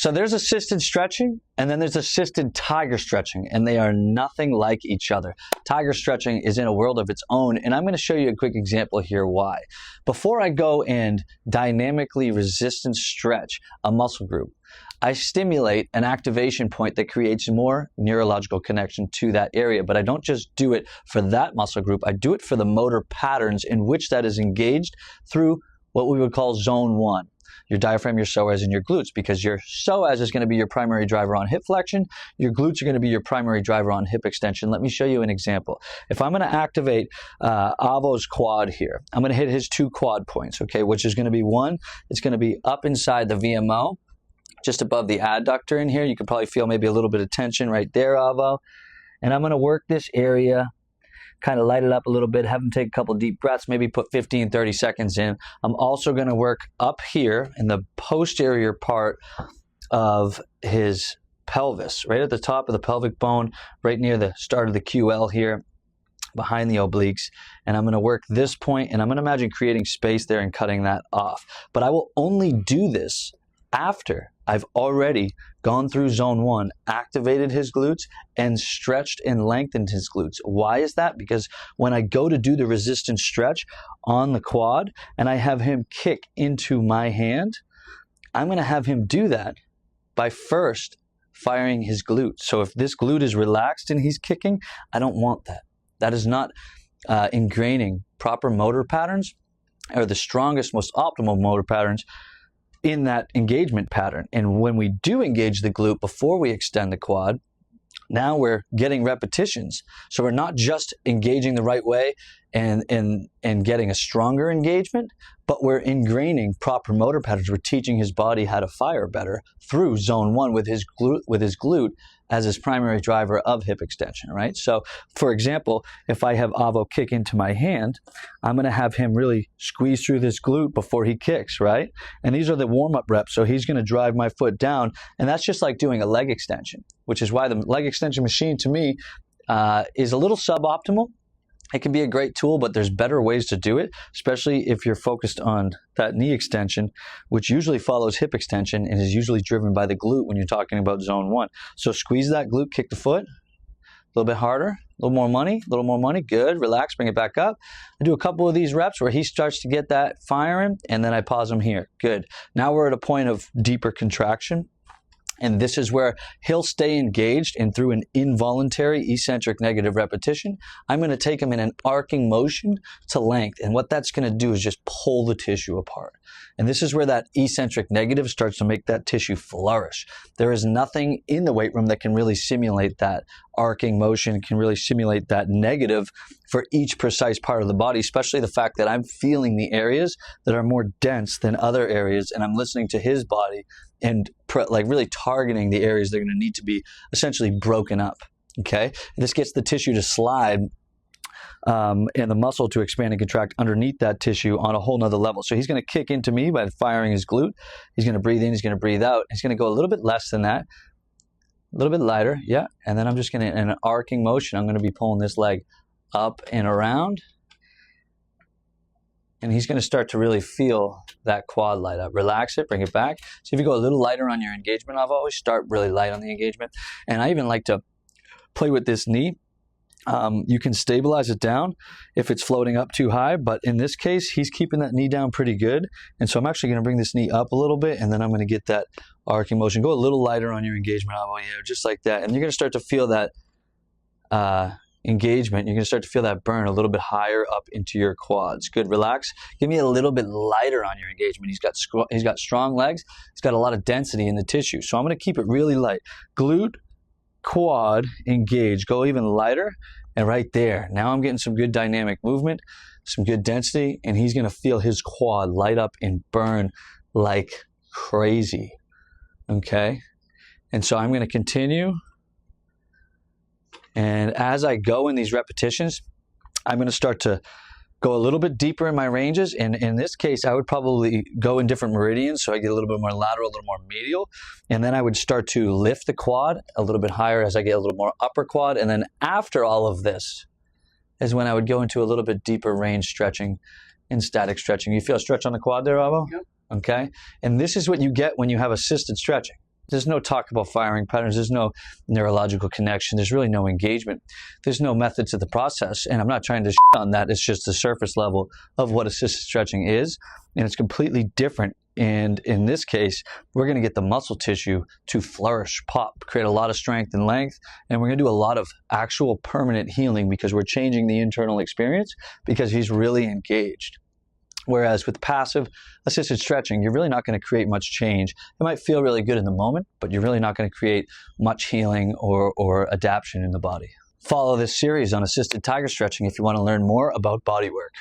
So there's assisted stretching, and then there's assisted tiger stretching, and they are nothing like each other. Tiger stretching is in a world of its own, and I'm going to show you a quick example here why. Before I go and dynamically resistance stretch a muscle group, I stimulate an activation point that creates more neurological connection to that area. But I don't just do it for that muscle group. I do it for the motor patterns in which that is engaged through what we would call zone 1. Your diaphragm, your psoas, and your glutes, because your psoas is going to be your primary driver on hip flexion. Your glutes are going to be your primary driver on hip extension. Let me show you an example. If I'm going to activate Avo's quad here, I'm going to hit his 2 quad points, okay, which is going to be one, it's going to be up inside the VMO, just above the adductor in here. You can probably feel maybe a little bit of tension right there, Avo. And I'm going to work this area, kind of light it up a little bit, have him take a couple deep breaths, maybe put 15, 30 seconds in. I'm also going to work up here in the posterior part of his pelvis, right at the top of the pelvic bone, right near the start of the QL here, behind the obliques. And I'm going to work this point, and I'm going to imagine creating space there and cutting that off. But I will only do this after I've already gone through zone 1, activated his glutes, and stretched and lengthened his glutes. Why is that? Because when I go to do the resistance stretch on the quad and I have him kick into my hand, I'm going to have him do that by first firing his glutes. So if this glute is relaxed and he's kicking, I don't want that. That is not ingraining proper motor patterns, or the strongest, most optimal motor patterns in that engagement pattern. And when we do engage the glute before we extend the quad, now we're getting repetitions. So we're not just engaging the right way and getting a stronger engagement, but we're ingraining proper motor patterns. We're teaching his body how to fire better through zone 1 with his glute as his primary driver of hip extension, right? So, for example, if I have Avo kick into my hand, I'm going to have him really squeeze through this glute before he kicks, right? And these are the warm-up reps, so he's going to drive my foot down, and that's just like doing a leg extension, which is why the leg extension machine, to me, is a little suboptimal. It can be a great tool, but there's better ways to do it, especially if you're focused on that knee extension, which usually follows hip extension and is usually driven by the glute when you're talking about zone 1. So squeeze that glute, kick the foot, a little bit harder, a little more money, good, relax, bring it back up. I do a couple of these reps where he starts to get that firing, and then I pause him here, good. Now we're at a point of deeper contraction. And this is where he'll stay engaged, and through an involuntary eccentric negative repetition, I'm going to take him in an arcing motion to length. And what that's going to do is just pull the tissue apart. And this is where that eccentric negative starts to make that tissue flourish. There is nothing in the weight room that can really simulate that arcing motion, can really simulate that negative for each precise part of the body, especially the fact that I'm feeling the areas that are more dense than other areas, and I'm listening to his body and like really targeting the areas that are going to need to be essentially broken up, okay? And this gets the tissue to slide and the muscle to expand and contract underneath that tissue on a whole nother level. So he's going to kick into me by firing his glute. He's going to breathe in, he's going to breathe out. He's going to go a little bit less than that, a little bit lighter, yeah. And then I'm just going to, in an arcing motion, I'm going to be pulling this leg up and around. And he's going to start to really feel that quad light up. Relax it, bring it back. So if you go a little lighter on your engagement, I've always start really light on the engagement. And I even like to play with this knee. You can stabilize it down if it's floating up too high, but in this case, he's keeping that knee down pretty good. And so I'm actually going to bring this knee up a little bit, and then I'm going to get that arcing motion. Go a little lighter on your engagement, Avo, yeah, just like that. And you're going to start to feel that engagement. You're going to start to feel that burn a little bit higher up into your quads. Good, relax. Give me a little bit lighter on your engagement. He's got strong legs. He's got a lot of density in the tissue. So I'm going to keep it really light. Glute, quad, engage. Go even lighter. And right there, now I'm getting some good dynamic movement, some good density, and he's going to feel his quad light up and burn like crazy. Okay? And so I'm going to continue. And as I go in these repetitions, I'm going to start to go a little bit deeper in my ranges. And in this case, I would probably go in different meridians. So I get a little bit more lateral, a little more medial. And then I would start to lift the quad a little bit higher as I get a little more upper quad. And then after all of this is when I would go into a little bit deeper range stretching and static stretching. You feel a stretch on the quad there, Avo? Yep. Okay. And this is what you get when you have assisted stretching. There's no talk about firing patterns. There's no neurological connection. There's really no engagement. There's no method to the process. And I'm not trying to shit on that. It's just the surface level of what assisted stretching is. And it's completely different. And in this case, we're going to get the muscle tissue to flourish, pop, create a lot of strength and length. And we're going to do a lot of actual permanent healing because we're changing the internal experience because he's really engaged. Whereas with passive assisted stretching, you're really not going to create much change. It might feel really good in the moment, but you're really not going to create much healing or adaptation in the body. Follow this series on assisted tiger stretching if you want to learn more about bodywork.